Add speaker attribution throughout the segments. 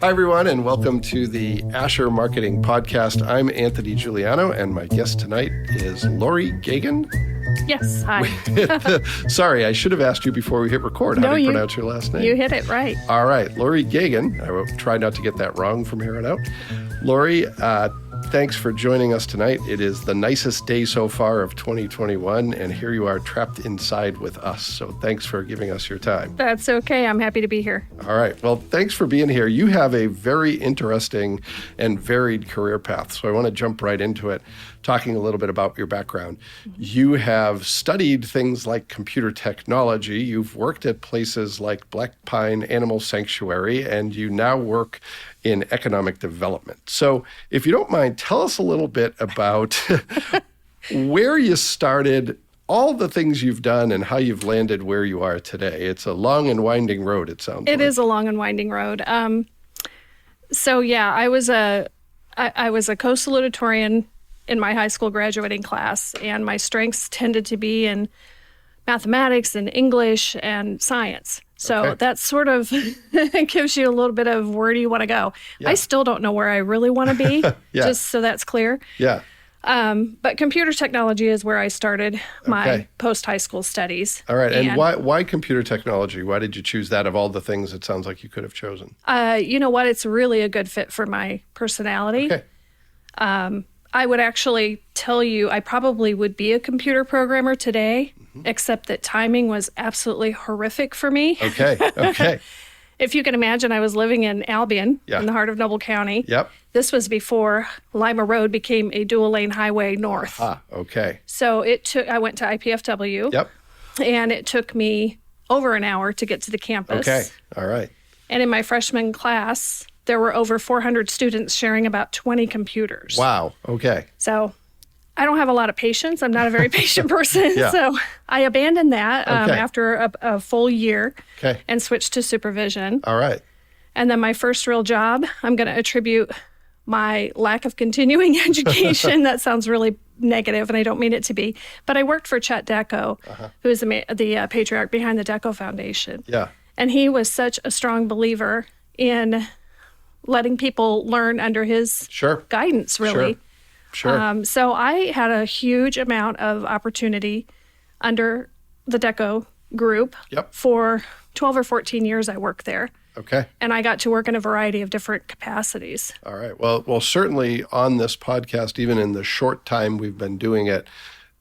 Speaker 1: Hi, everyone, and welcome to the Asher Marketing Podcast. I'm Anthony Giuliano, and my guest tonight is Lori Gagen.
Speaker 2: Yes, hi.
Speaker 1: Sorry, I should have asked you before we hit record. How do you pronounce your last name?
Speaker 2: You hit it right.
Speaker 1: All right, Lori Gagen. I will try not to get that wrong from here on out. Lori, thanks for joining us tonight. It is the nicest day so far of 2021, and here you are trapped inside with us. So thanks for giving us your time.
Speaker 2: That's okay. I'm happy to be here.
Speaker 1: All right. Well, thanks for being here. You have a very interesting and varied career path. So I want to jump right into it, talking a little bit about your background. You have studied things like computer technology. You've worked at places like Black Pine Animal Sanctuary, and you now work in economic development. So if you don't mind, tell us a little bit about where you started, all the things you've done, and how you've landed where you are today. It's a long and winding road, it sounds like.
Speaker 2: It is a long and winding road. I was a co-salutatorian in my high school graduating class, and my strengths tended to be in mathematics and English and science. So that sort of gives you a little bit of where do you want to go. Yeah. I still don't know where I really want to be, just so that's clear.
Speaker 1: Yeah.
Speaker 2: But computer technology is where I started my post-high school studies.
Speaker 1: All right. And why computer technology? Why did you choose that of all the things it sounds like you could have chosen?
Speaker 2: You know what? It's really a good fit for my personality.
Speaker 1: Okay.
Speaker 2: I would actually tell you I probably would be a computer programmer today, except that timing was absolutely horrific for me.
Speaker 1: Okay.
Speaker 2: If you can imagine, I was living in Albion, in the heart of Noble County.
Speaker 1: Yep.
Speaker 2: This was before Lima Road became a dual-lane highway north.
Speaker 1: Okay.
Speaker 2: So I went to IPFW.
Speaker 1: Yep.
Speaker 2: And it took me over an hour to get to the campus.
Speaker 1: Okay. All right.
Speaker 2: And in my freshman class, there were over 400 students sharing about 20 computers.
Speaker 1: Wow. Okay.
Speaker 2: So I don't have a lot of patience. I'm not a very patient person. So I abandoned that after a full year and switched to supervision.
Speaker 1: All right.
Speaker 2: And then my first real job, I'm going to attribute my lack of continuing education. That sounds really negative, and I don't mean it to be. But I worked for Group Dekko, who is the patriarch behind the Dekko Foundation.
Speaker 1: Yeah.
Speaker 2: And he was such a strong believer in letting people learn under his guidance, really.
Speaker 1: Sure.
Speaker 2: So I had a huge amount of opportunity under the Dekko group. For 12 or 14 years I worked there.
Speaker 1: Okay.
Speaker 2: And I got to work in a variety of different capacities.
Speaker 1: All right. Well, certainly on this podcast, even in the short time we've been doing it,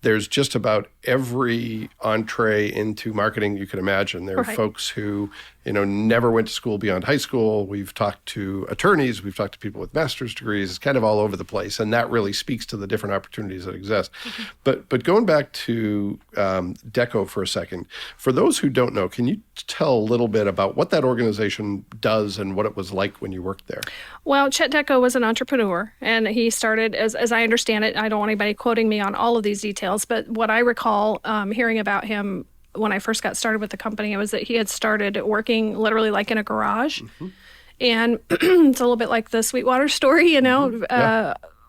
Speaker 1: there's just about every entree into marketing you can imagine. There are folks who, never went to school beyond high school. We've talked to attorneys. We've talked to people with master's degrees. It's kind of all over the place. And that really speaks to the different opportunities that exist. But going back to Dekko for a second, for those who don't know, can you tell a little bit about what that organization does and what it was like when you worked there?
Speaker 2: Well, Group Dekko was an entrepreneur, and he started, as I understand it, I don't want anybody quoting me on all of these details, but what I recall hearing about him when I first got started with the company was that he had started working literally like in a garage. And it's a little bit like the Sweetwater story,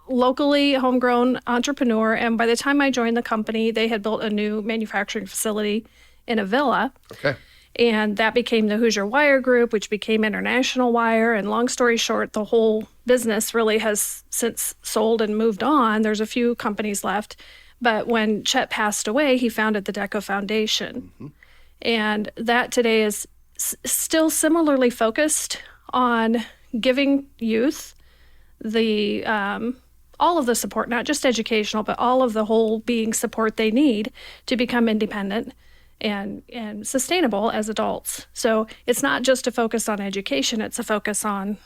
Speaker 2: locally homegrown entrepreneur. And by the time I joined the company, they had built a new manufacturing facility in a villa.
Speaker 1: Okay.
Speaker 2: And that became the Hoosier Wire Group, which became International Wire. And long story short, the whole business really has since sold and moved on. There's a few companies left. But when Chet passed away, he founded the Dekko Foundation. And that today is still similarly focused on giving youth the all of the support, not just educational, but all of the whole being support they need to become independent and sustainable as adults. So it's not just a focus on education, it's a focus on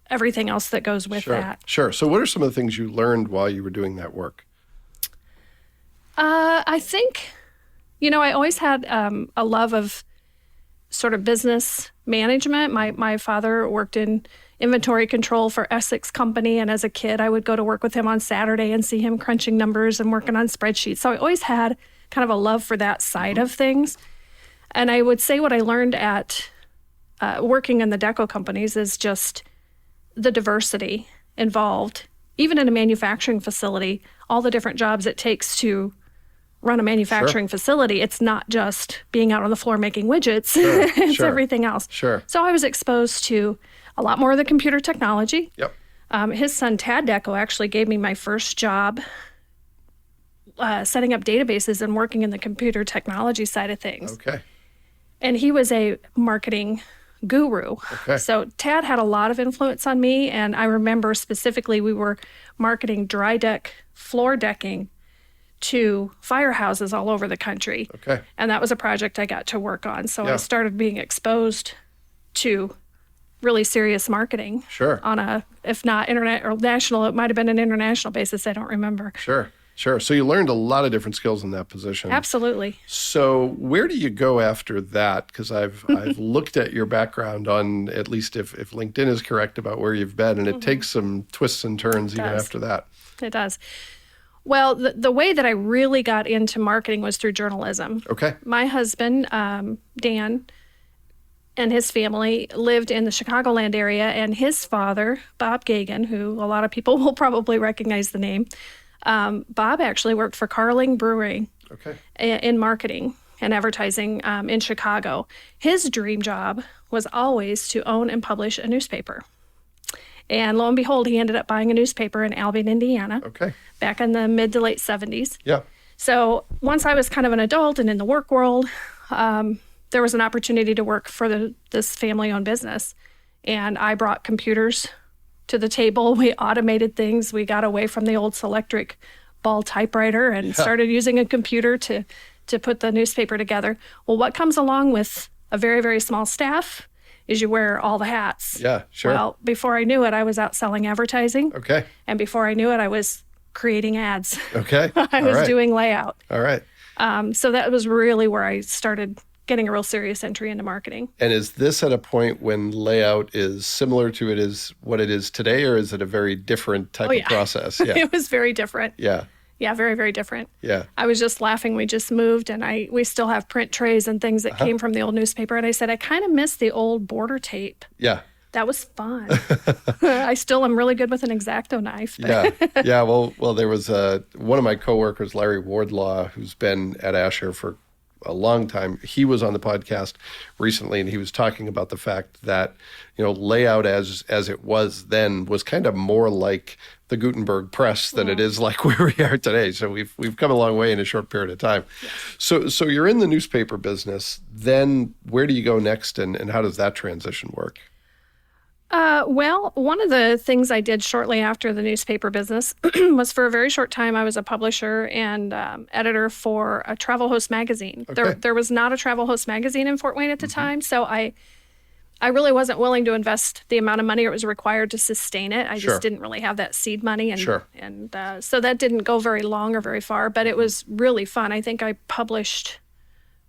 Speaker 2: everything else that goes with that.
Speaker 1: Sure. So what are some of the things you learned while you were doing that work?
Speaker 2: I think, I always had a love of sort of business management. My father worked in inventory control for Essex Company, and as a kid, I would go to work with him on Saturday and see him crunching numbers and working on spreadsheets. So I always had kind of a love for that side of things. And I would say what I learned at working in the Dekko companies is just the diversity involved, even in a manufacturing facility, all the different jobs it takes to run a manufacturing facility. It's not just being out on the floor making widgets. It's everything else.
Speaker 1: Sure.
Speaker 2: So I was exposed to a lot more of the computer technology.
Speaker 1: Yep.
Speaker 2: His son, Tad Dekko, actually gave me my first job setting up databases and working in the computer technology side of things.
Speaker 1: Okay.
Speaker 2: And he was a marketing guru.
Speaker 1: Okay.
Speaker 2: So Tad had a lot of influence on me. And I remember specifically we were marketing dry deck floor decking to firehouses all over the country.
Speaker 1: Okay.
Speaker 2: And that was a project I got to work on. So
Speaker 1: Yeah.
Speaker 2: I started being exposed to really serious marketing.
Speaker 1: Sure.
Speaker 2: On a, if not internet or national, it might have been an international basis. I don't remember.
Speaker 1: Sure. So you learned a lot of different skills in that position.
Speaker 2: Absolutely.
Speaker 1: So where do you go after that? Because I've looked at your background on, at least if LinkedIn is correct about where you've been, and it takes some twists and turns even after that.
Speaker 2: It does. Well, the way that I really got into marketing was through journalism.
Speaker 1: Okay.
Speaker 2: My husband, Dan, and his family lived in the Chicagoland area, and his father, Bob Gagen, who a lot of people will probably recognize the name, Bob actually worked for Carling Brewing
Speaker 1: Okay.
Speaker 2: in marketing and advertising in Chicago. His dream job was always to own and publish a newspaper. And lo and behold, he ended up buying a newspaper in Albion, Indiana,
Speaker 1: Okay.
Speaker 2: back in the mid to late 70s.
Speaker 1: Yeah.
Speaker 2: So once I was kind of an adult and in the work world, there was an opportunity to work for this family-owned business. And I brought computers to the table. We automated things. We got away from the old Selectric ball typewriter and started using a computer to put the newspaper together. Well, what comes along with a very, very small staff is you wear all the hats.
Speaker 1: Yeah, sure.
Speaker 2: Well, before I knew it, I was out selling advertising.
Speaker 1: Okay.
Speaker 2: And before I knew it, I was creating ads.
Speaker 1: Okay.
Speaker 2: I was doing layout.
Speaker 1: All right.
Speaker 2: So that was really where I started getting a real serious entry into marketing.
Speaker 1: And is this at a point when layout is similar to what it is today, or is it a very different type of process? Yeah.
Speaker 2: It was very different.
Speaker 1: Yeah.
Speaker 2: Yeah, very, very different.
Speaker 1: Yeah.
Speaker 2: I was just laughing. We just moved, and we still have print trays and things that came from the old newspaper. And I said, I kind of miss the old border tape.
Speaker 1: Yeah.
Speaker 2: That was fun. I still am really good with an X-Acto knife.
Speaker 1: Yeah. Yeah. Well, there was one of my coworkers, Larry Wardlaw, who's been at Asher for a long time. He was on the podcast recently, and he was talking about the fact that, layout as it was then was kind of more like the Gutenberg press than it is like where we are today. So we've come a long way in a short period of time. Yes. So you're in the newspaper business. Then where do you go next, and how does that transition work?
Speaker 2: Well, one of the things I did shortly after the newspaper business was, for a very short time, I was a publisher and editor for a Travel Host magazine.
Speaker 1: Okay.
Speaker 2: There was not a Travel Host magazine in Fort Wayne at the time, so I really wasn't willing to invest the amount of money it was required to sustain it. I just didn't really have that seed money, and so that didn't go very long or very far. But it was really fun. I think I published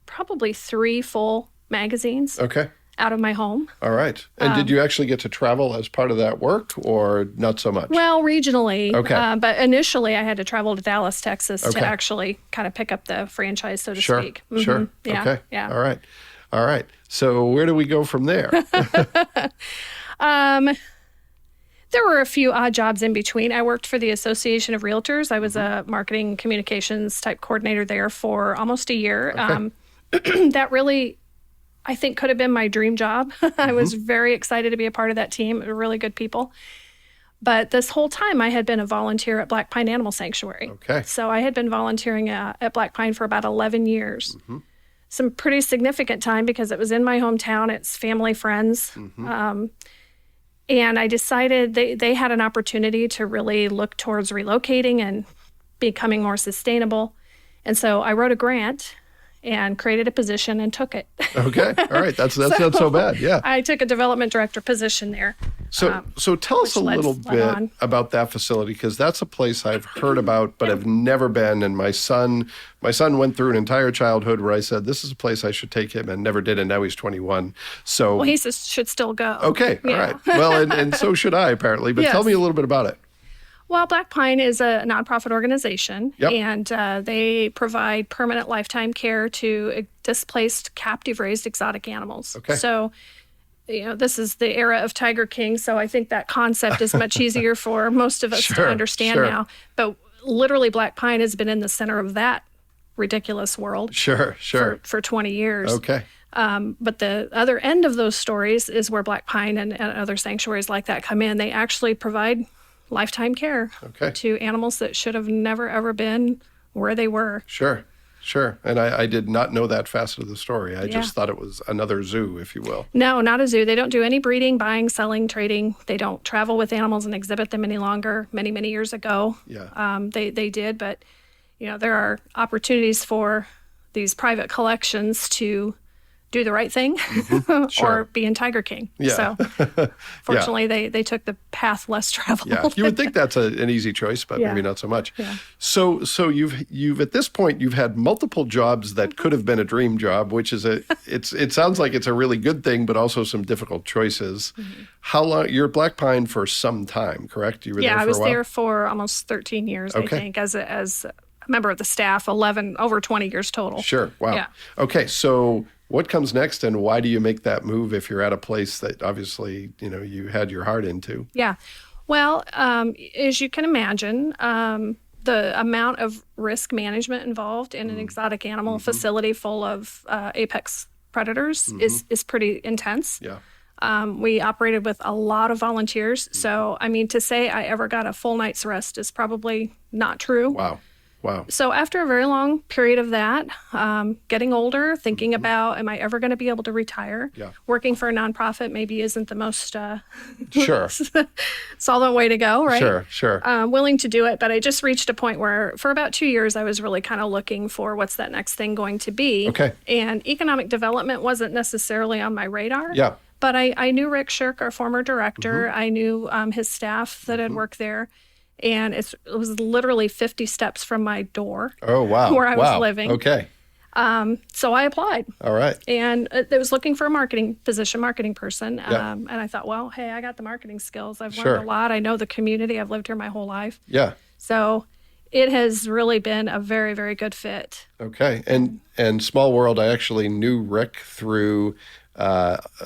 Speaker 2: probably 3 full magazines.
Speaker 1: Okay.
Speaker 2: Out of my home.
Speaker 1: All right. And did you actually get to travel as part of that work, or not so much?
Speaker 2: Well, regionally.
Speaker 1: Okay.
Speaker 2: But initially, I had to travel to Dallas, Texas to actually kind of pick up the franchise, so to speak. Mm-hmm.
Speaker 1: Sure.
Speaker 2: Yeah.
Speaker 1: Okay.
Speaker 2: Yeah.
Speaker 1: All right. So where do we go from there?
Speaker 2: There were a few odd jobs in between. I worked for the Association of Realtors. I was a marketing communications type coordinator there for almost a year.
Speaker 1: Okay.
Speaker 2: That really, I think, could have been my dream job. I was very excited to be a part of that team. Really good people. But this whole time, I had been a volunteer at Black Pine Animal Sanctuary.
Speaker 1: Okay.
Speaker 2: So I had been volunteering at Black Pine for about 11 years. Mm-hmm. Some pretty significant time because it was in my hometown. It's family, friends. Mm-hmm. And I decided they had an opportunity to really look towards relocating and becoming more sustainable. And so I wrote a grant and created a position and took it.
Speaker 1: Okay. All right. That's not so bad. Yeah.
Speaker 2: I took a development director position there.
Speaker 1: So tell us a little bit about that facility, because that's a place I've heard about but have never been. And my son went through an entire childhood where I said, this is a place I should take him, and never did. And now he's 21. So
Speaker 2: well, he should still go.
Speaker 1: Okay. All right. Well, and so should I, apparently. But tell me a little bit about it.
Speaker 2: Well, Black Pine is a nonprofit organization,
Speaker 1: Yep.
Speaker 2: and they provide permanent lifetime care to displaced captive-raised exotic animals.
Speaker 1: Okay.
Speaker 2: So, this is the era of Tiger King, so I think that concept is much easier for most of us to understand now. But literally, Black Pine has been in the center of that ridiculous world
Speaker 1: Sure.
Speaker 2: for 20 years.
Speaker 1: Okay.
Speaker 2: But the other end of those stories is where Black Pine and other sanctuaries like that come in. They actually provide lifetime care to animals that should have never, ever been where they were.
Speaker 1: Sure. And I did not know that facet of the story. I just thought it was another zoo, if you will.
Speaker 2: No, not a zoo. They don't do any breeding, buying, selling, trading. They don't travel with animals and exhibit them any longer. Many, many years ago, they did. But, there are opportunities for these private collections to do the right thing or be in Tiger King.
Speaker 1: Yeah.
Speaker 2: So fortunately, they took the path less traveled.
Speaker 1: Yeah, you would think that's an easy choice, but maybe not so much.
Speaker 2: Yeah.
Speaker 1: So you've at this point, you've had multiple jobs that could have been a dream job, which is it sounds like it's a really good thing, but also some difficult choices. How long, you're at Black Pine for some time, correct? You were there for a while?
Speaker 2: I was there for almost 13 years, I think, as a member of the staff, over 20 years total.
Speaker 1: Sure, wow.
Speaker 2: Yeah.
Speaker 1: Okay, so what comes next, and why do you make that move if you're at a place that obviously, you had your heart into?
Speaker 2: Yeah. Well, as you can imagine, the amount of risk management involved in an exotic animal facility full of apex predators is pretty intense.
Speaker 1: Yeah.
Speaker 2: We operated with a lot of volunteers. So, to say I ever got a full night's rest is probably not true.
Speaker 1: Wow.
Speaker 2: So after a very long period of that, getting older, thinking about, am I ever going to be able to retire?
Speaker 1: Yeah.
Speaker 2: Working for a nonprofit maybe isn't the most
Speaker 1: Sure.
Speaker 2: solvent way to go, right?
Speaker 1: Sure.
Speaker 2: Willing to do it, but I just reached a point where for about 2 years, I was really kind of looking for what's that next thing going to be.
Speaker 1: Okay.
Speaker 2: And economic development wasn't necessarily on my radar.
Speaker 1: Yeah.
Speaker 2: But I knew Rick Shirk, our former director. I knew his staff that had worked there. And it was literally 50 steps from my door.
Speaker 1: Oh, wow.
Speaker 2: Where I was living.
Speaker 1: Okay.
Speaker 2: So I applied.
Speaker 1: All right.
Speaker 2: And it was looking for a marketing person.
Speaker 1: Yeah.
Speaker 2: And I thought, well, hey, I got the marketing skills. I've
Speaker 1: Sure.
Speaker 2: learned a lot. I know the community. I've lived here my whole life.
Speaker 1: Yeah.
Speaker 2: So it has really been a very, very good fit.
Speaker 1: Okay. And small world, I actually knew Rick through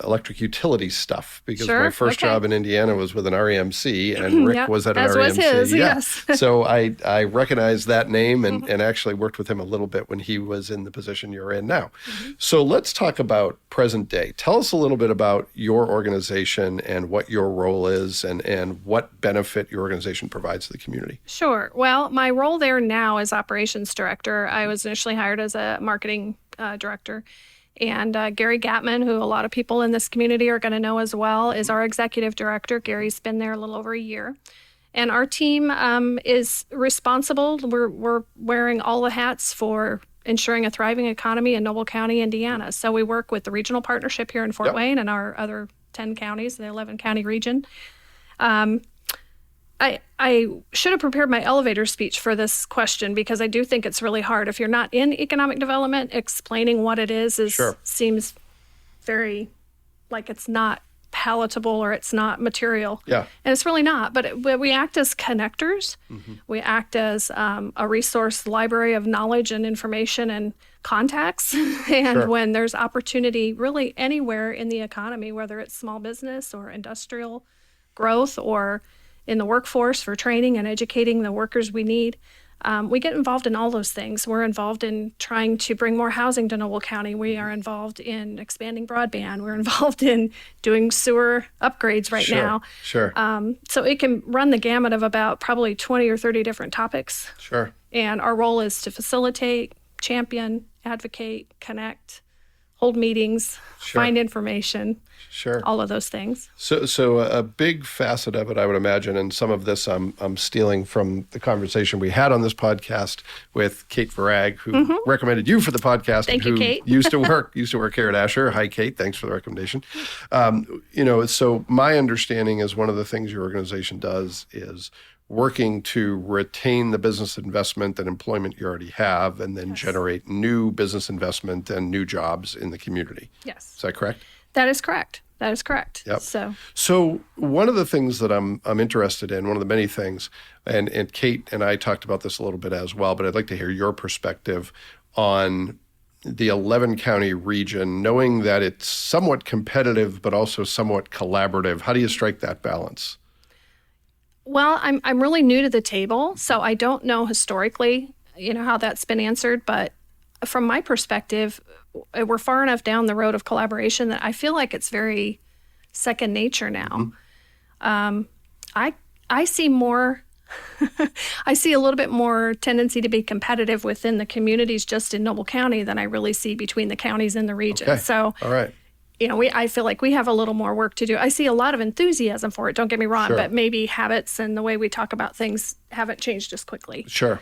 Speaker 1: electric utility stuff because my first job in Indiana was with an REMC and Rick was at an
Speaker 2: as
Speaker 1: REMC.
Speaker 2: Was his, yes.
Speaker 1: So I recognized that name and actually worked with him a little bit when he was in the position you're in now. So let's talk about present day. Tell us a little bit about your organization and what your role is and what benefit your organization provides to the community.
Speaker 2: Sure. Well, my role there now is operations director. I was initially hired as a marketing director. And Gary Gatman, who a lot of people in this community are going to know as well, is our executive director. Gary's been there a little over a year. And our team is responsible. We're wearing all the hats for ensuring a thriving economy in Noble County, Indiana. So we work with the regional partnership here in Fort Wayne and our other 10 counties, the 11-county region. I should have prepared my elevator speech for this question because I do think it's really hard. If you're not in economic development, explaining what it is seems very like it's not palatable or it's not material.
Speaker 1: Yeah.
Speaker 2: And it's really not. But we act as connectors. We act as a resource library of knowledge and information and contacts. And when there's opportunity really anywhere in the economy, whether it's small business or industrial growth or in the workforce for training and educating the workers we need. We get involved in all those things. We're involved in trying to bring more housing to Noble County. We are involved in expanding broadband. We're involved in doing sewer upgrades right now.
Speaker 1: Sure.
Speaker 2: So it can run the gamut of about probably 20 or 30 different topics.
Speaker 1: Sure.
Speaker 2: And our role is to facilitate, champion, advocate, connect, hold meetings, find information.
Speaker 1: Sure.
Speaker 2: All of those things.
Speaker 1: So a big facet of it, I would imagine, and some of this I'm stealing from the conversation we had on this podcast with Kate Varag, who recommended you for the podcast.
Speaker 2: Thank you, Kate.
Speaker 1: used to work here at Asher. Hi, Kate. Thanks for the recommendation. So my understanding is one of the things your organization does is working to retain the business investment and employment you already have and then generate new business investment and new jobs in the community.
Speaker 2: Yes.
Speaker 1: Is that correct?
Speaker 2: That is correct.
Speaker 1: Yep.
Speaker 2: So
Speaker 1: one of the things that I'm interested in, one of the many things, and Kate and I talked about this a little bit as well, but I'd like to hear your perspective on the 11-county region, knowing that it's somewhat competitive but also somewhat collaborative. How do you strike that balance?
Speaker 2: Well, I'm really new to the table, so I don't know historically, how that's been answered, but from my perspective, we're far enough down the road of collaboration that I feel like it's very second nature now. I see more, I see a little bit more tendency to be competitive within the communities just in Noble County than I really see between the counties in the region.
Speaker 1: Okay.
Speaker 2: So,
Speaker 1: all right.
Speaker 2: I feel like we have a little more work to do. I see a lot of enthusiasm for it, don't get me wrong,
Speaker 1: Sure.
Speaker 2: but maybe habits and the way we talk about things haven't changed as quickly.
Speaker 1: Sure.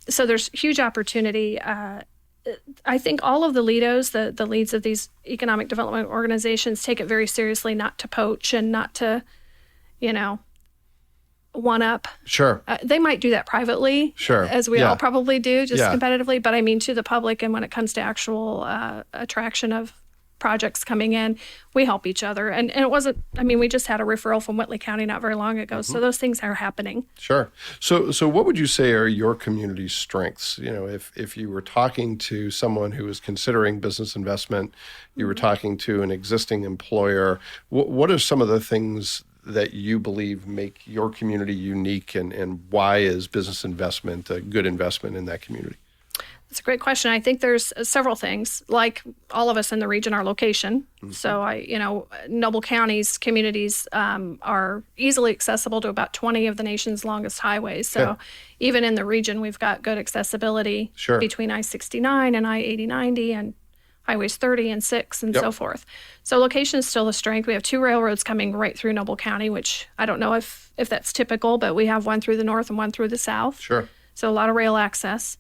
Speaker 2: So there's huge opportunity. I think all of the leads of these economic development organizations take it very seriously not to poach and not to, one up.
Speaker 1: Sure.
Speaker 2: They might do that privately,
Speaker 1: Sure.
Speaker 2: as we
Speaker 1: Yeah.
Speaker 2: all probably do, just
Speaker 1: Yeah.
Speaker 2: competitively. But I mean, to the public, and when it comes to actual attraction of projects coming in, we help each other. And it wasn't, we just had a referral from Whitley County not very long ago. So those things are happening.
Speaker 1: Sure. So what would you say are your community's strengths? If you were talking to someone who was considering business investment, you were talking to an existing employer, what are some of the things that you believe make your community unique, and why is business investment a good investment in that community?
Speaker 2: That's a great question. I think there's several things. Like all of us in the region, our location. So Noble County's communities are easily accessible to about 20 of the nation's longest highways. So even in the region, we've got good accessibility between I-69 and I-80/90 and highways 30 and 6 and so forth. So location is still a strength. We have 2 railroads coming right through Noble County, which I don't know if that's typical, but we have one through the north and one through the south.
Speaker 1: Sure.
Speaker 2: So a lot of rail access.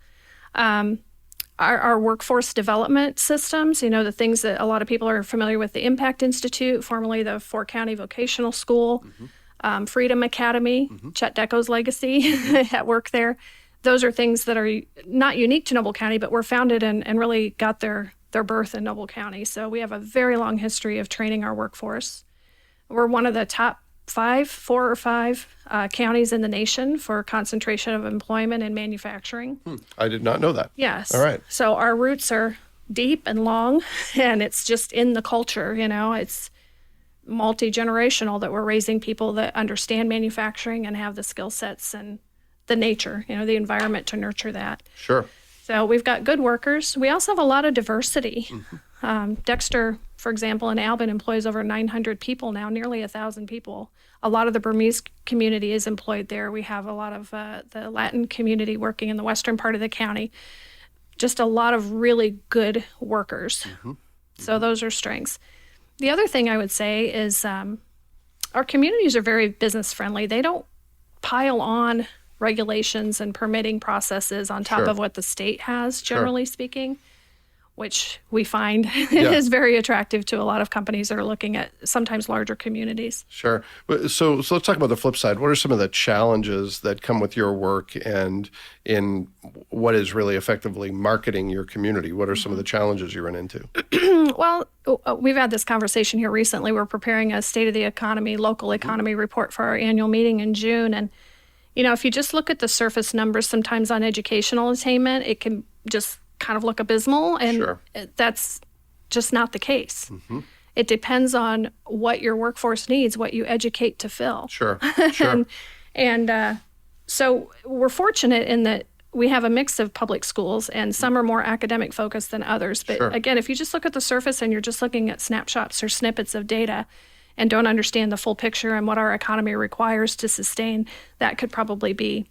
Speaker 2: Our workforce development systems, the things that a lot of people are familiar with, the Impact Institute, formerly the Fort County Vocational School, Freedom Academy, Chet Dekko's legacy at work there. Those are things that are not unique to Noble County, but were founded and really got their birth in Noble County. So we have a very long history of training our workforce. We're one of the top 4 or 5 counties in the nation for concentration of employment in manufacturing.
Speaker 1: I did not know that.
Speaker 2: Yes.
Speaker 1: All right.
Speaker 2: So our roots are deep and long, and it's just in the culture, it's multi-generational that we're raising people that understand manufacturing and have the skill sets and the nature, the environment to nurture that.
Speaker 1: Sure.
Speaker 2: So we've got good workers. We also have a lot of diversity. Dexter, for example, in Albin employs over 900 people now, nearly 1,000 people. A lot of the Burmese community is employed there. We have a lot of the Latin community working in the western part of the county. Just a lot of really good workers. So those are strengths. The other thing I would say is our communities are very business friendly. They don't pile on regulations and permitting processes on top of what the state has, generally speaking, which we find is very attractive to a lot of companies that are looking at sometimes larger communities.
Speaker 1: Sure. So let's talk about the flip side. What are some of the challenges that come with your work and in what is really effectively marketing your community? What are some of the challenges you run into?
Speaker 2: Well, we've had this conversation here recently. We're preparing a state of the economy, local economy report for our annual meeting in June. And if you just look at the surface numbers, sometimes on educational attainment, it can just kind of look abysmal, and that's just not the case. It depends on what your workforce needs, what you educate to fill.
Speaker 1: Sure.
Speaker 2: and so we're fortunate in that we have a mix of public schools, and some are more academic focused than others. But again, if you just look at the surface and you're just looking at snapshots or snippets of data, and don't understand the full picture and what our economy requires to sustain, that could probably be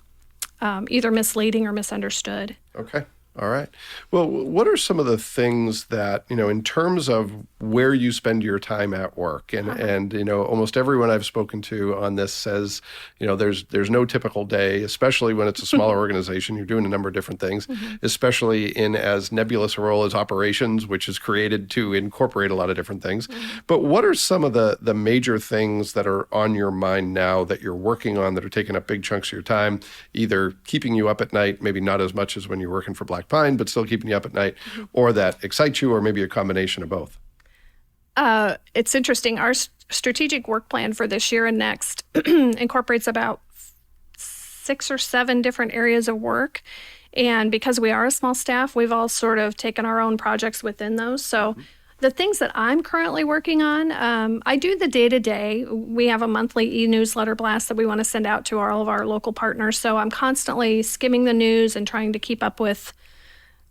Speaker 2: either misleading or misunderstood.
Speaker 1: Okay. All right. Well, what are some of the things that, in terms of where you spend your time at work, and almost everyone I've spoken to on this says, there's no typical day, especially when it's a smaller organization. You're doing a number of different things, especially in as nebulous a role as operations, which is created to incorporate a lot of different things. But what are some of the major things that are on your mind now that you're working on that are taking up big chunks of your time, either keeping you up at night, maybe not as much as when you're working for Black Pine, but still keeping you up at night, or that excite you, or maybe a combination of both?
Speaker 2: It's interesting. Our strategic work plan for this year and next incorporates about 6 or 7 different areas of work. And because we are a small staff, we've all sort of taken our own projects within those. So the things that I'm currently working on, I do the day-to-day. We have a monthly e-newsletter blast that we want to send out to all of our local partners. So I'm constantly skimming the news and trying to keep up with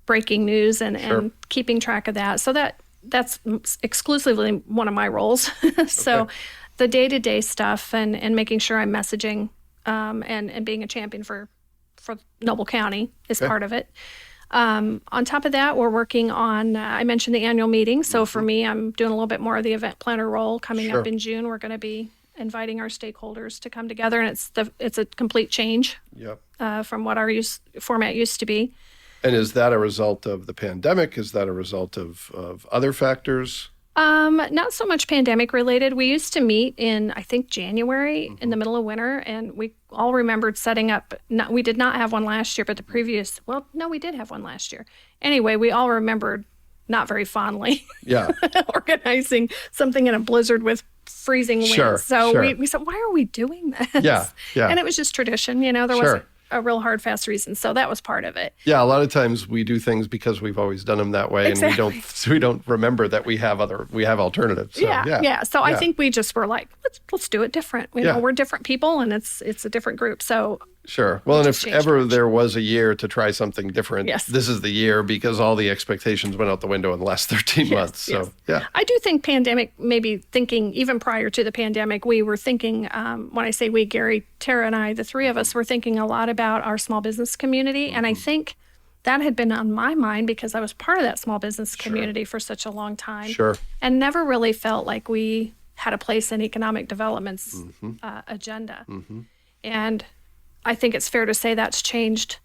Speaker 2: breaking news and
Speaker 1: Sure.
Speaker 2: keeping track of that. So that's exclusively one of my roles. So
Speaker 1: Okay.
Speaker 2: the day-to-day stuff and making sure I'm messaging and being a champion for Noble County is
Speaker 1: Okay.
Speaker 2: part of it. On top of that, we're working on, I mentioned the annual meeting. So for me, I'm doing a little bit more of the event planner role coming
Speaker 1: Sure.
Speaker 2: up in June. We're going to be inviting our stakeholders to come together, and it's a complete change
Speaker 1: Yep.
Speaker 2: from what our format used to be.
Speaker 1: And is that a result of the pandemic? Is that a result of other factors?
Speaker 2: Not so much pandemic related. We used to meet in, I think, January in the middle of winter, and we all remembered setting up. We did not have one last year, but we did have one last year. Anyway, we all remembered not very fondly
Speaker 1: Yeah.
Speaker 2: organizing something in a blizzard with freezing winds.
Speaker 1: Sure,
Speaker 2: So
Speaker 1: sure.
Speaker 2: we said, why are we doing this?
Speaker 1: Yeah, yeah.
Speaker 2: And it was just tradition. There
Speaker 1: Sure.
Speaker 2: wasn't a real hard, fast reason. So that was part of it.
Speaker 1: Yeah, a lot of times we do things because we've always done them that way,
Speaker 2: Exactly.
Speaker 1: and we don't remember that we have alternatives. So,
Speaker 2: Yeah. So I
Speaker 1: Yeah.
Speaker 2: think we just were like, let's do it different.
Speaker 1: Yeah.
Speaker 2: We're different people, and it's a different group. So
Speaker 1: Sure. Well, and if
Speaker 2: changed
Speaker 1: ever
Speaker 2: direction.
Speaker 1: there was a year to try something different,
Speaker 2: Yes.
Speaker 1: this is the year, because all the expectations went out the window in the last 13 months. So,
Speaker 2: yes.
Speaker 1: yeah.
Speaker 2: I do think pandemic, maybe thinking even prior to the pandemic, we were thinking, when I say we, Gary, Tara, and I, the three of us were thinking a lot about our small business community. And I think that had been on my mind because I was part of that small business community for such a long time.
Speaker 1: Sure.
Speaker 2: And never really felt like we had a place in economic development's agenda. And I think it's fair to say that's changed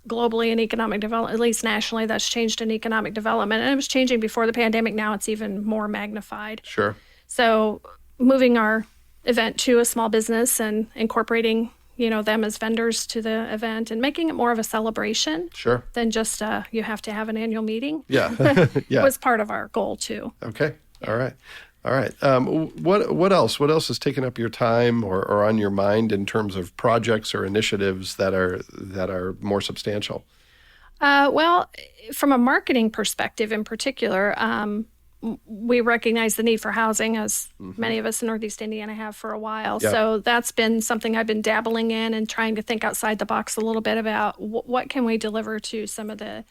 Speaker 2: globally in economic development, at least nationally, that's changed in economic development. And it was changing before the pandemic. Now it's even more magnified.
Speaker 1: Sure.
Speaker 2: So moving our event to a small business and incorporating, them as vendors to the event and making it more of a celebration
Speaker 1: Sure.
Speaker 2: than just you have to have an annual meeting
Speaker 1: Yeah. Yeah.
Speaker 2: was part of our goal too.
Speaker 1: Okay. All right. All right. What else? What else has taken up your time or on your mind in terms of projects or initiatives that are more substantial?
Speaker 2: Well, from a marketing perspective in particular, we recognize the need for housing, as many of us in Northeast Indiana have for a while.
Speaker 1: Yeah.
Speaker 2: So that's been something I've been dabbling in and trying to think outside the box a little bit about what can we deliver to some of the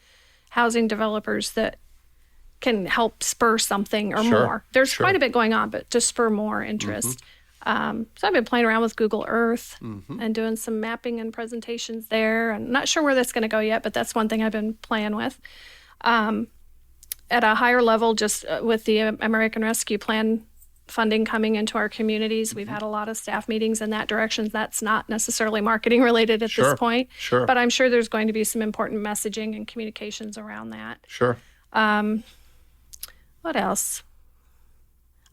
Speaker 2: housing developers that can help spur something or
Speaker 1: Sure,
Speaker 2: more. There's
Speaker 1: sure.
Speaker 2: quite a bit going on, but to spur more interest. So I've been playing around with Google Earth and doing some mapping and presentations there. I'm not sure where that's going to go yet, but that's one thing I've been playing with. At a higher level, just with the American Rescue Plan funding coming into our communities, we've had a lot of staff meetings in that direction. That's not necessarily marketing related at
Speaker 1: Sure,
Speaker 2: this point,
Speaker 1: sure.
Speaker 2: but I'm sure there's going to be some important messaging and communications around that.
Speaker 1: Sure.
Speaker 2: What else?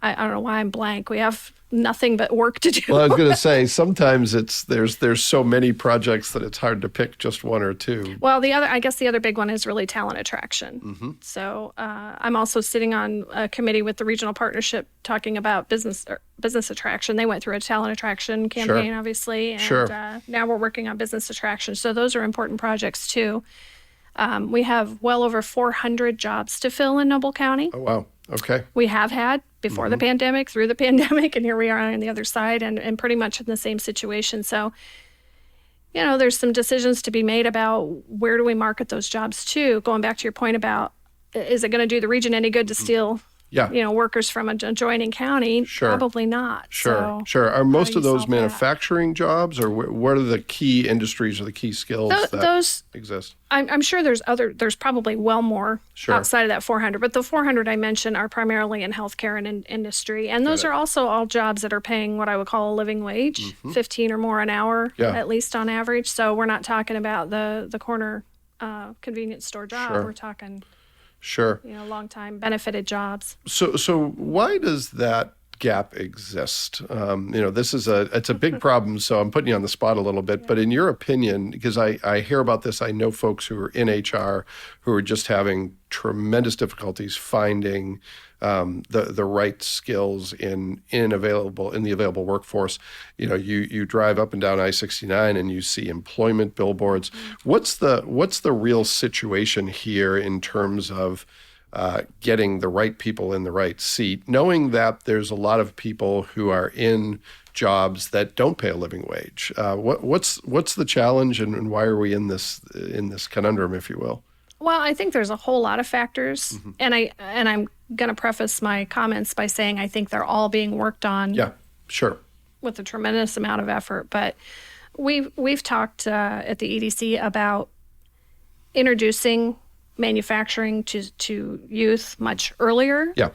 Speaker 2: I don't know why I'm blank. We have nothing but work to do.
Speaker 1: Well, I was going to say sometimes there's so many projects that it's hard to pick just one or two.
Speaker 2: Well, I guess the other big one is really talent attraction. So I'm also sitting on a committee with the regional partnership talking about business attraction. They went through a talent attraction campaign, obviously, and
Speaker 1: Sure.
Speaker 2: Now we're working on business attraction. So those are important projects too. We have well over 400 jobs to fill in Noble County.
Speaker 1: Oh, wow. Okay.
Speaker 2: We have had before the pandemic, through the pandemic, and here we are on the other side and pretty much in the same situation. So, there's some decisions to be made about where do we market those jobs to. Going back to your point about, is it going to do the region any good to steal,
Speaker 1: Yeah.
Speaker 2: workers from an adjoining county?
Speaker 1: Sure.
Speaker 2: Probably not.
Speaker 1: Sure,
Speaker 2: So
Speaker 1: sure. Are most
Speaker 2: do
Speaker 1: of
Speaker 2: you
Speaker 1: those
Speaker 2: solve that?
Speaker 1: manufacturing jobs, or what are the key industries or the key skills that
Speaker 2: those,
Speaker 1: exist?
Speaker 2: I'm sure there's probably well more
Speaker 1: Sure.
Speaker 2: outside of that 400, but the 400 I mentioned are primarily in healthcare and in industry. And those are also all jobs that are paying what I would call a living wage, 15 or more an hour,
Speaker 1: Yeah.
Speaker 2: at least on average. So we're not talking about the corner convenience store job.
Speaker 1: Sure.
Speaker 2: We're talking,
Speaker 1: Sure.
Speaker 2: long time benefited jobs.
Speaker 1: So why does that gap exist? It's a big problem. So I'm putting you on the spot a little bit. But in your opinion, because I hear about this, I know folks who are in HR who are just having tremendous difficulties finding the right skills in the available workforce. You drive up and down I-69 and you see employment billboards. What's the real situation here in terms of getting the right people in the right seat, knowing that there's a lot of people who are in jobs that don't pay a living wage? What's the challenge, and why are we in this conundrum, if you will?
Speaker 2: Well, I think there's a whole lot of factors, and I'm going to preface my comments by saying I think they're all being worked on
Speaker 1: Yeah, sure.
Speaker 2: with a tremendous amount of effort. But we've talked at the EDC about introducing manufacturing to youth much earlier.
Speaker 1: Yeah,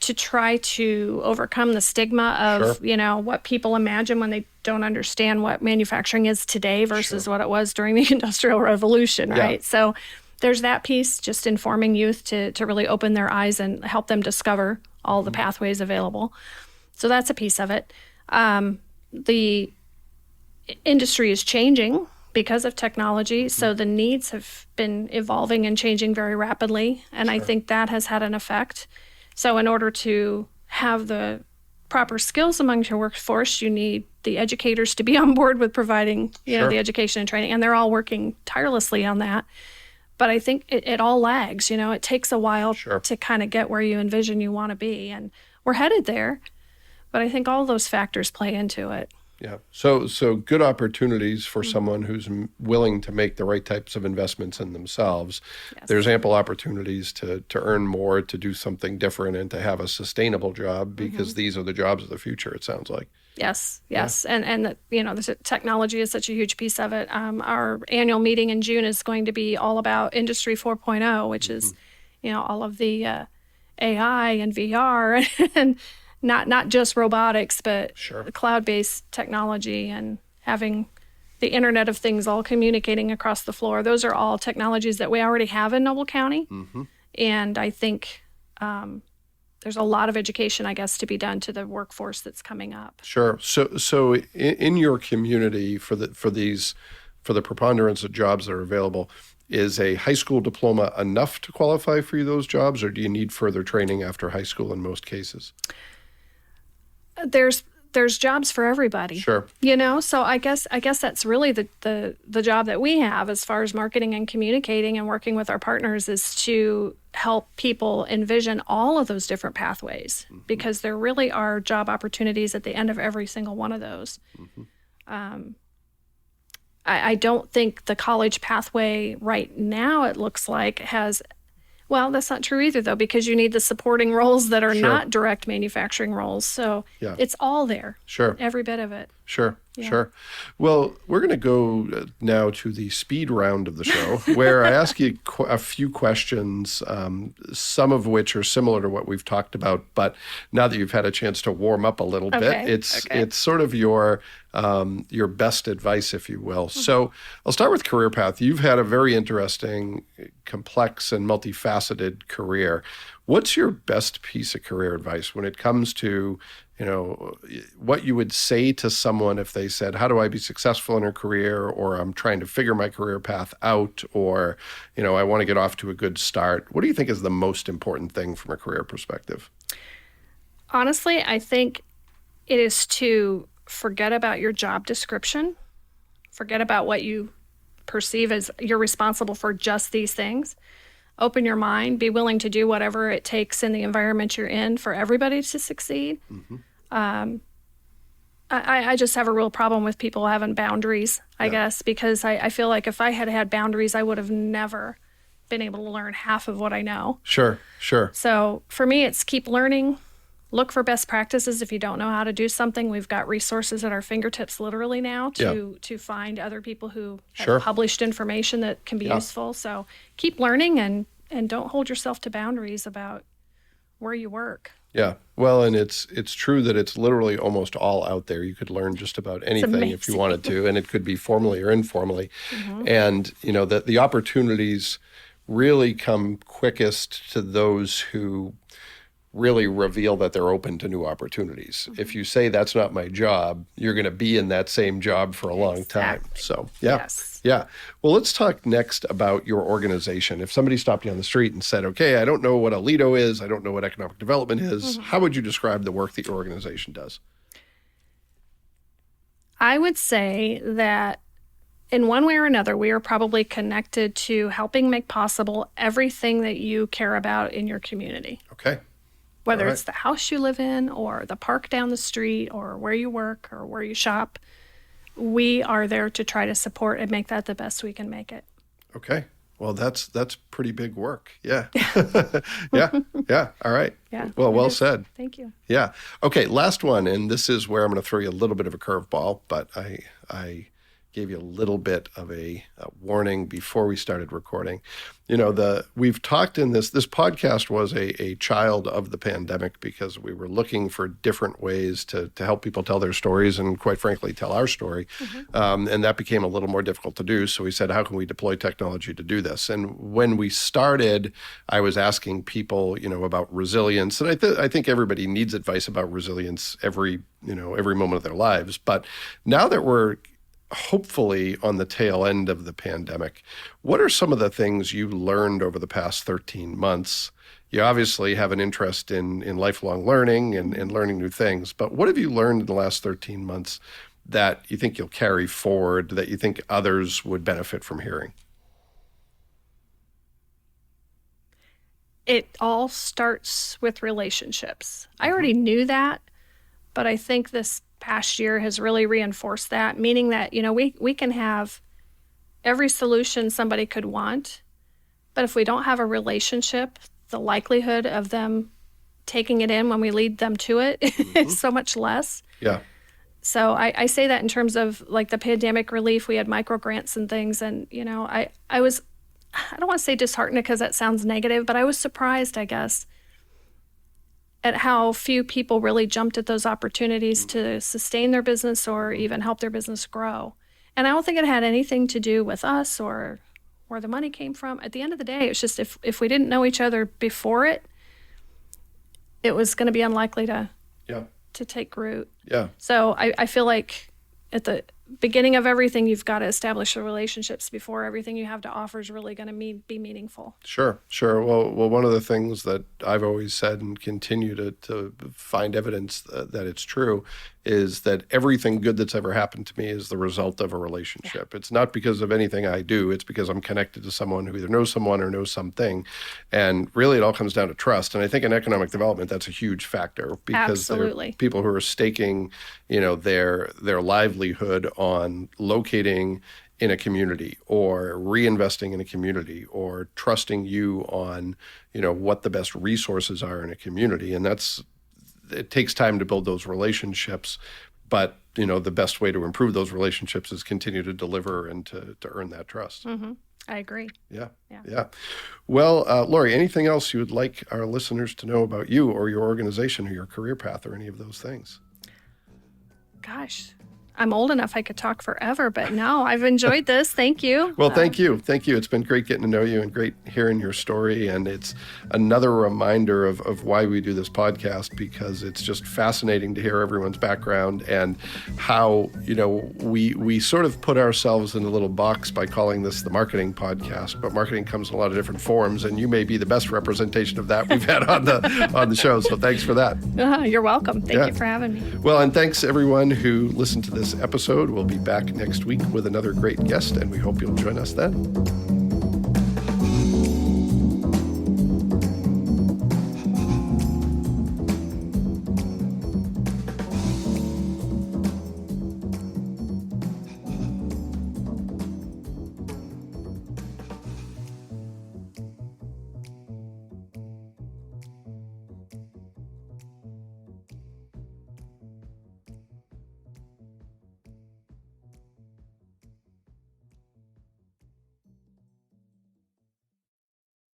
Speaker 2: To try to overcome the stigma of,
Speaker 1: Sure.
Speaker 2: What people imagine when they don't understand what manufacturing is today versus what it was during the Industrial Revolution, right?
Speaker 1: Yeah.
Speaker 2: So there's that piece, just informing youth to really open their eyes and help them discover all the pathways available. So that's a piece of it. The industry is changing because of technology, so the needs have been evolving and changing very rapidly, and I think that has had an effect. So in order to have the proper skills among your workforce, you need the educators to be on board with providing, the education and training, and they're all working tirelessly on that. But I think it all lags, it takes a while to kind of get where you envision you want to be, and we're headed there. But I think all those factors play into it.
Speaker 1: Yeah. So good opportunities for someone who's willing to make the right types of investments in themselves.
Speaker 2: Yes.
Speaker 1: There's ample opportunities to earn more, to do something different, and to have a sustainable job, because these are the jobs of the future, it sounds like.
Speaker 2: Yes. And the technology is such a huge piece of it. Our annual meeting in June is going to be all about Industry 4.0, which is, all of the AI and VR and not just robotics, but cloud-based technology and having the Internet of Things all communicating across the floor. Those are all technologies that we already have in Noble County. And I think there's a lot of education, I guess, to be done to the workforce that's coming up.
Speaker 1: Sure. So in your community, for the preponderance of jobs that are available, is a high school diploma enough to qualify for those jobs, or do you need further training after high school in most cases?
Speaker 2: There's jobs for everybody.
Speaker 1: Sure.
Speaker 2: So I guess that's really the job that we have as far as marketing and communicating and working with our partners, is to help people envision all of those different pathways, because there really are job opportunities at the end of every single one of those. I don't think the college pathway right now, it looks like, has. Well, that's not true either, though, because you need the supporting roles that are not direct manufacturing roles. So it's all there.
Speaker 1: Sure.
Speaker 2: Every bit of it.
Speaker 1: Sure. Well, we're going to go now to the speed round of the show, where I ask you a few questions, some of which are similar to what we've talked about. But now that you've had a chance to warm up a little bit, it's sort of your best advice, if you will. So I'll start with career path. You've had a very interesting, complex, and multifaceted career. What's your best piece of career advice when it comes to, what you would say to someone if they said, how do I be successful in a career, or I'm trying to figure my career path out, or, I want to get off to a good start? What do you think is the most important thing from a career perspective?
Speaker 2: Honestly, I think it is to forget about your job description, forget about what you perceive as you're responsible for just these things. Open your mind, be willing to do whatever it takes in the environment you're in for everybody to succeed. I just have a real problem with people having boundaries, I guess, because I feel like if I had had boundaries, I would have never been able to learn half of what I know.
Speaker 1: Sure.
Speaker 2: So for me, it's keep learning. Look for best practices. If you don't know how to do something, we've got resources at our fingertips literally now to find other people who have published information that can be useful. So keep learning and don't hold yourself to boundaries about where you work.
Speaker 1: Yeah. Well, and it's true that it's literally almost all out there. You could learn just about anything if you wanted to, and it could be formally or informally. And, that the opportunities really come quickest to those who really reveal that they're open to new opportunities. If you say that's not my job, you're going to be in that same job for a long time. So, yeah. Well, let's talk next about your organization. If somebody stopped you on the street and said, okay, I don't know what Alito is, I don't know what economic development is, how would you describe the work that your organization does?
Speaker 2: I would say that in one way or another, we are probably connected to helping make possible everything that you care about in your community.
Speaker 1: Okay.
Speaker 2: Whether it's the house you live in or the park down the street or where you work or where you shop, we are there to try to support and make that the best we can make it.
Speaker 1: Okay. Well, that's pretty big work. Yeah. Yeah. All right.
Speaker 2: Yeah.
Speaker 1: Well said.
Speaker 2: Thank you.
Speaker 1: Yeah. Okay, last one, and this is where I'm going to throw you a little bit of a curveball, but I gave you a little bit of a warning before we started recording. We've talked in this podcast was a child of the pandemic because we were looking for different ways to help people tell their stories and, quite frankly, tell our story. And that became a little more difficult to do. So we said, how can we deploy technology to do this? And when we started, I was asking people, about resilience. And I think everybody needs advice about resilience every moment of their lives. But now that we're hopefully on the tail end of the pandemic, what are some of the things you learned over the past 13 months? You obviously have an interest in lifelong learning and learning new things, but what have you learned in the last 13 months that you think you'll carry forward, that you think others would benefit from hearing?
Speaker 2: It all starts with relationships. I already knew that, but I think this past year has really reinforced that, meaning that, we can have every solution somebody could want, but if we don't have a relationship, the likelihood of them taking it in when we lead them to it is so much less.
Speaker 1: Yeah.
Speaker 2: So I say that in terms of like the pandemic relief, we had micro grants and things. And, I don't want to say disheartened because that sounds negative, but I was surprised, I guess, at how few people really jumped at those opportunities to sustain their business or even help their business grow. And I don't think it had anything to do with us or where the money came from. At the end of the day, it's just if we didn't know each other before it was going to be unlikely to take root. Yeah. So I feel like at the beginning of everything, you've got to establish the relationships before everything you have to offer is really going to be meaningful. Sure.
Speaker 1: Well, one of the things that I've always said and continue to find evidence that it's true is that everything good that's ever happened to me is the result of a relationship. Yeah. It's not because of anything I do. It's because I'm connected to someone who either knows someone or knows something. And really, it all comes down to trust. And I think in economic development, that's a huge factor because there are people who are staking, their livelihood on locating in a community or reinvesting in a community or trusting you on, what the best resources are in a community. And it takes time to build those relationships, but, the best way to improve those relationships is continue to deliver and to earn that trust.
Speaker 2: Mm-hmm. I agree.
Speaker 1: Yeah. Well, Lori, anything else you would like our listeners to know about you or your organization or your career path or any of those things?
Speaker 2: Gosh, I'm old enough I could talk forever, but no, I've enjoyed this. Thank you.
Speaker 1: Well, thank you. It's been great getting to know you and great hearing your story. And it's another reminder of why we do this podcast, because it's just fascinating to hear everyone's background and how, we sort of put ourselves in a little box by calling this the marketing podcast, but marketing comes in a lot of different forms. And you may be the best representation of that we've had on the show. So thanks for that.
Speaker 2: You're welcome. Thank you for having me.
Speaker 1: Well, and thanks everyone who listened to this episode. We'll be back next week with another great guest, and we hope you'll join us then.